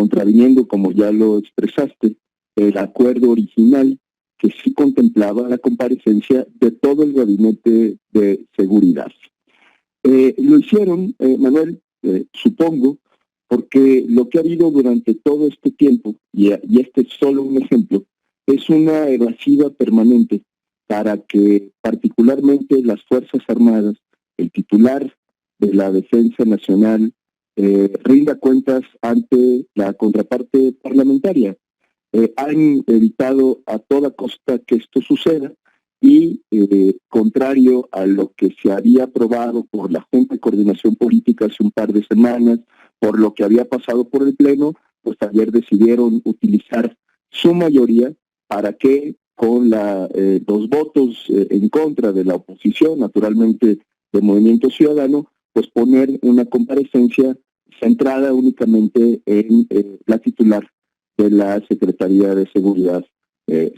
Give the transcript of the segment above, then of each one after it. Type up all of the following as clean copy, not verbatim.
contraviniendo, como ya lo expresaste, el acuerdo original que sí contemplaba la comparecencia de todo el gabinete de seguridad. Lo hicieron, Manuel, supongo, porque lo que ha habido durante todo este tiempo, y este es solo un ejemplo, es una evasiva permanente para que particularmente las Fuerzas Armadas, el titular de la Defensa Nacional, rinda cuentas ante la contraparte parlamentaria. Han evitado a toda costa que esto suceda y, contrario a lo que se había aprobado por la Junta de Coordinación Política hace un par de semanas, por lo que había pasado por el Pleno, pues ayer decidieron utilizar su mayoría para que con los votos en contra de la oposición, naturalmente de Movimiento Ciudadano, pues poner una comparecencia centrada únicamente en la titular de la Secretaría de Seguridad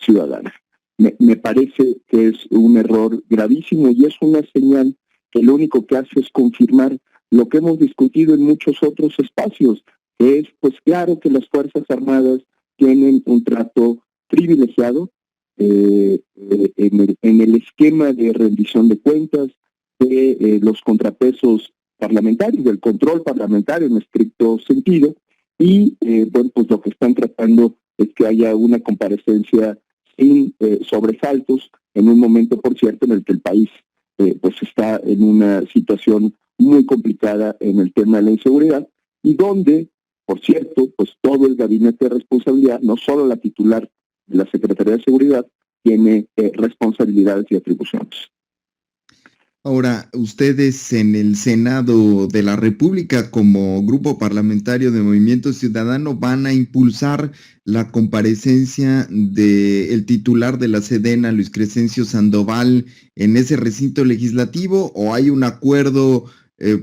Ciudadana. Me parece que es un error gravísimo y es una señal que lo único que hace es confirmar lo que hemos discutido en muchos otros espacios, que es pues claro que las Fuerzas Armadas tienen un trato privilegiado en el esquema de rendición de cuentas, de los contrapesos parlamentarios, del control parlamentario en estricto sentido, y bueno, pues lo que están tratando es que haya una comparecencia sin sobresaltos en un momento, por cierto, en el que el país pues está en una situación muy complicada en el tema de la inseguridad y donde, por cierto, pues todo el gabinete de responsabilidad, no solo la titular de la Secretaría de Seguridad, tiene responsabilidades y atribuciones. Ahora, ustedes en el Senado de la República, como grupo parlamentario de Movimiento Ciudadano, van a impulsar la comparecencia del titular de la Sedena, Luis Crescencio Sandoval, en ese recinto legislativo, o hay un acuerdo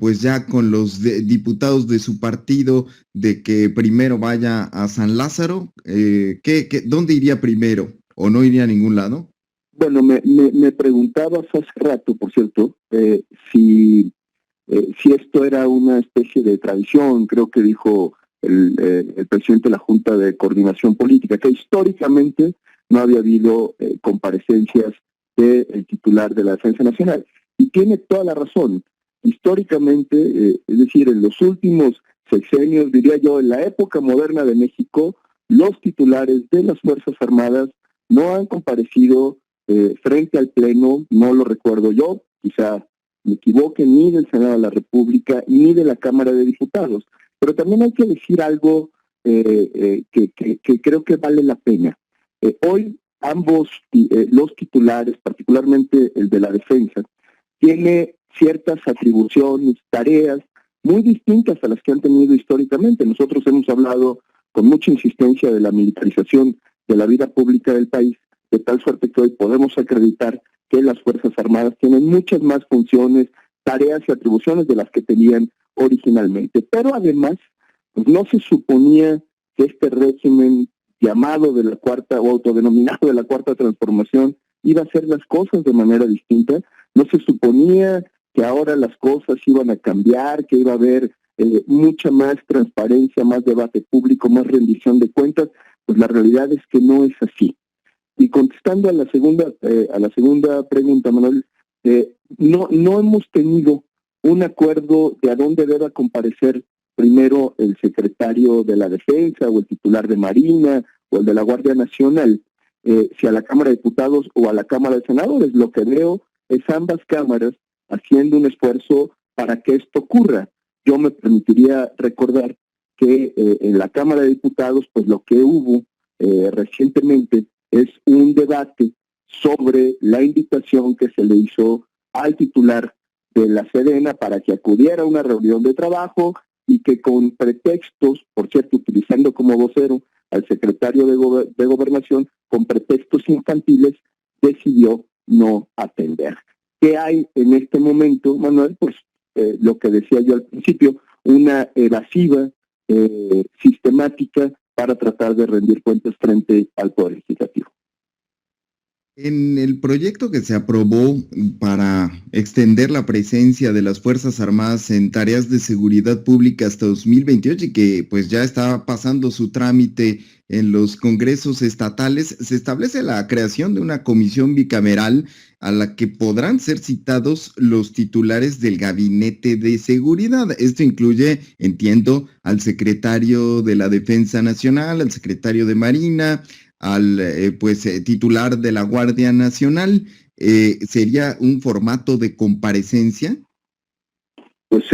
pues ya con los diputados de su partido de que primero vaya a San Lázaro. ¿Dónde iría primero? ¿O no iría a ningún lado? Bueno, me preguntabas hace rato, por cierto, si esto era una especie de tradición. Creo que dijo el presidente de la Junta de Coordinación Política, que históricamente no había habido comparecencias del titular de la Defensa Nacional. Y tiene toda la razón. Históricamente, es decir, en los últimos sexenios, diría yo, en la época moderna de México, los titulares de las Fuerzas Armadas no han comparecido frente al Pleno, no lo recuerdo yo, quizá me equivoque, ni del Senado de la República, ni de la Cámara de Diputados. Pero también hay que decir algo que creo que vale la pena. Hoy ambos, los titulares, particularmente el de la defensa, tiene ciertas atribuciones, tareas muy distintas a las que han tenido históricamente. Nosotros hemos hablado con mucha insistencia de la militarización de la vida pública del país, de tal suerte que hoy podemos acreditar que las Fuerzas Armadas tienen muchas más funciones, tareas y atribuciones de las que tenían originalmente. Pero además, pues no se suponía que este régimen llamado de la cuarta o autodenominado de la cuarta transformación iba a hacer las cosas de manera distinta. No se suponía que ahora las cosas iban a cambiar, que iba a haber mucha más transparencia, más debate público, más rendición de cuentas. Pues la realidad es que no es así. Y contestando a la segunda pregunta, Manuel, no hemos tenido un acuerdo de a dónde deba comparecer primero el secretario de la Defensa o el titular de Marina o el de la Guardia Nacional, si a la Cámara de Diputados o a la Cámara de Senadores. Lo que veo es ambas cámaras haciendo un esfuerzo para que esto ocurra. Yo me permitiría recordar que en la Cámara de Diputados, pues lo que hubo recientemente es un debate sobre la invitación que se le hizo al titular de la Sedena para que acudiera a una reunión de trabajo y que con pretextos, por cierto, utilizando como vocero al secretario de Gobernación, con pretextos infantiles, decidió no atender. ¿Qué hay en este momento, Manuel? Pues lo que decía yo al principio, una evasiva sistemática para tratar de rendir cuentas frente al Poder Legislativo. En el proyecto que se aprobó para extender la presencia de las Fuerzas Armadas en tareas de seguridad pública hasta 2028 y que pues ya está pasando su trámite en los congresos estatales, se establece la creación de una comisión bicameral a la que podrán ser citados los titulares del Gabinete de Seguridad. Esto incluye, entiendo, al secretario de la Defensa Nacional, al secretario de Marina, al titular de la Guardia Nacional. ¿Sería un formato de comparecencia? Pues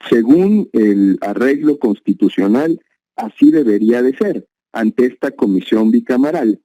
según el arreglo constitucional, así debería de ser ante esta comisión bicameral.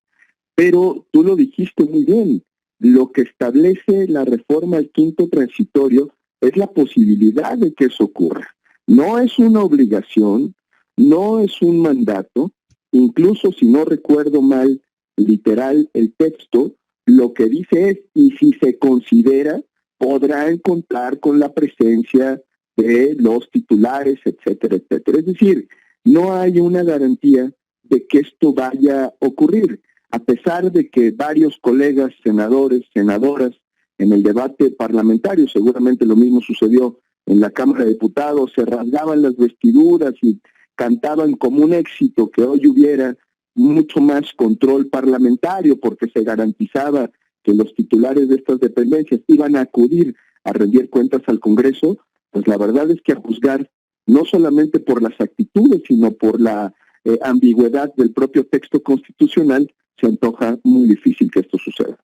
Pero tú lo dijiste muy bien, lo que establece la reforma al quinto transitorio es la posibilidad de que eso ocurra. No es una obligación, no es un mandato, incluso si no recuerdo mal, literal, el texto, lo que dice es, y si se considera, podrán contar con la presencia de los titulares, etcétera, etcétera. Es decir, no hay una garantía de que esto vaya a ocurrir, a pesar de que varios colegas senadores, senadoras, en el debate parlamentario, seguramente lo mismo sucedió en la Cámara de Diputados, se rasgaban las vestiduras y cantaban como un éxito que hoy hubiera mucho más control parlamentario porque se garantizaba que los titulares de estas dependencias iban a acudir a rendir cuentas al Congreso. Pues la verdad es que a juzgar no solamente por las actitudes, sino por la ambigüedad del propio texto constitucional, se antoja muy difícil que esto suceda.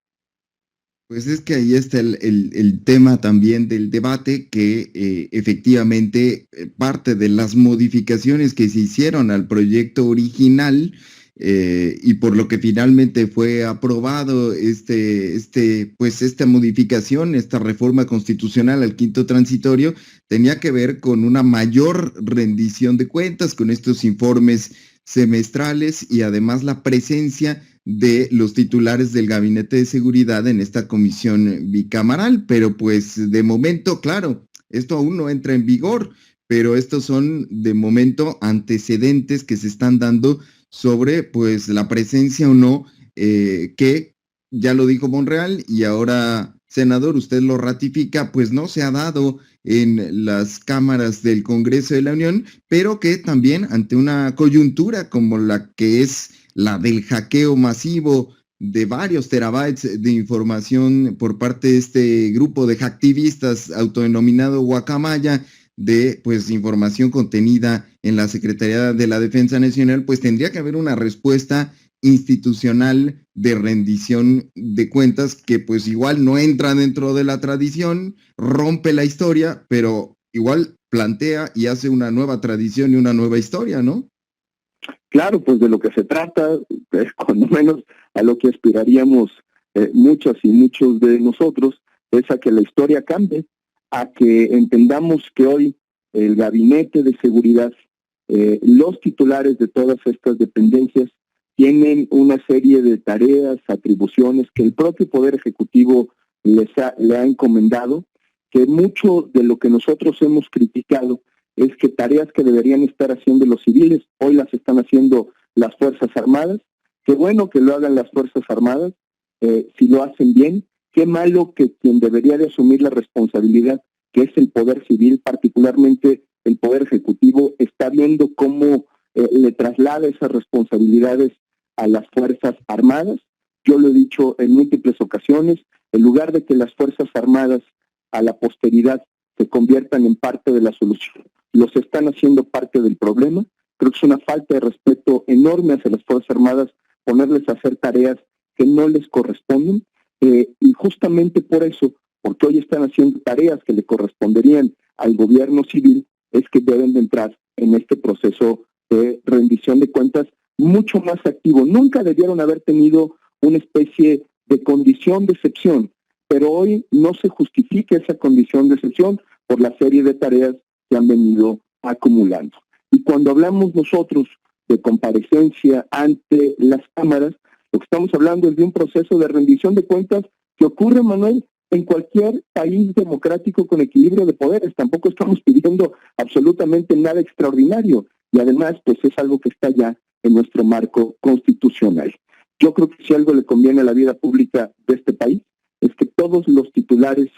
Pues es que ahí está el tema también del debate, que efectivamente parte de las modificaciones que se hicieron al proyecto original y por lo que finalmente fue aprobado esta modificación, esta reforma constitucional al quinto transitorio, tenía que ver con una mayor rendición de cuentas, con estos informes semestrales y además la presencia de los titulares del Gabinete de Seguridad en esta comisión bicameral, pero pues de momento, claro, esto aún no entra en vigor, pero estos son de momento antecedentes que se están dando sobre pues la presencia o no, que ya lo dijo Monreal y ahora, senador, usted lo ratifica, pues no se ha dado en las cámaras del Congreso de la Unión, pero que también ante una coyuntura como la que es la del hackeo masivo de varios terabytes de información por parte de este grupo de hacktivistas autodenominado Guacamaya, de pues información contenida en la Secretaría de la Defensa Nacional, pues tendría que haber una respuesta institucional de rendición de cuentas que pues igual no entra dentro de la tradición, rompe la historia, pero igual plantea y hace una nueva tradición y una nueva historia, ¿no? Claro, pues de lo que se trata, cuando menos a lo que aspiraríamos muchas y muchos de nosotros, es a que la historia cambie, a que entendamos que hoy el Gabinete de Seguridad, los titulares de todas estas dependencias, tienen una serie de tareas, atribuciones que el propio Poder Ejecutivo le ha encomendado, que mucho de lo que nosotros hemos criticado es que tareas que deberían estar haciendo los civiles, hoy las están haciendo las Fuerzas Armadas. Qué bueno que lo hagan las Fuerzas Armadas, si lo hacen bien. Qué malo que quien debería de asumir la responsabilidad, que es el Poder Civil, particularmente el Poder Ejecutivo, está viendo cómo le traslada esas responsabilidades a las Fuerzas Armadas. Yo lo he dicho en múltiples ocasiones, en lugar de que las Fuerzas Armadas a la posteridad se conviertan en parte de la solución, los están haciendo parte del problema. Creo que es una falta de respeto enorme hacia las Fuerzas Armadas ponerles a hacer tareas que no les corresponden, y justamente por eso, porque hoy están haciendo tareas que le corresponderían al gobierno civil, es que deben de entrar en este proceso de rendición de cuentas mucho más activo. Nunca debieron haber tenido una especie de condición de excepción, pero hoy no se justifica esa condición de excepción por la serie de tareas que han venido acumulando. Y cuando hablamos nosotros de comparecencia ante las cámaras, lo que estamos hablando es de un proceso de rendición de cuentas que ocurre, Manuel, en cualquier país democrático con equilibrio de poderes. Tampoco estamos pidiendo absolutamente nada extraordinario y además pues es algo que está ya en nuestro marco constitucional. Yo creo que si algo le conviene a la vida pública de este país es que todos los titulares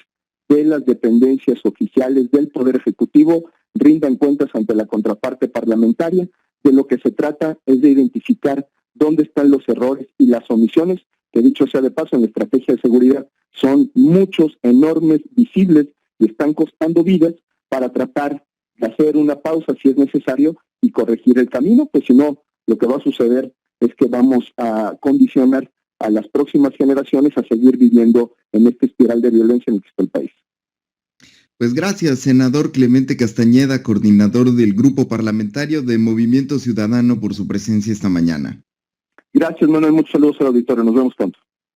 de las dependencias oficiales del Poder Ejecutivo rindan cuentas ante la contraparte parlamentaria. De lo que se trata es de identificar dónde están los errores y las omisiones, que dicho sea de paso, en la estrategia de seguridad son muchos, enormes, visibles y están costando vidas, para tratar de hacer una pausa si es necesario y corregir el camino, pues si no, lo que va a suceder es que vamos a condicionar a las próximas generaciones a seguir viviendo en esta espiral de violencia en el que está el país. Pues gracias, senador Clemente Castañeda, coordinador del Grupo Parlamentario de Movimiento Ciudadano, por su presencia esta mañana. Gracias, Manuel. Muchos saludos al auditorio. Nos vemos pronto.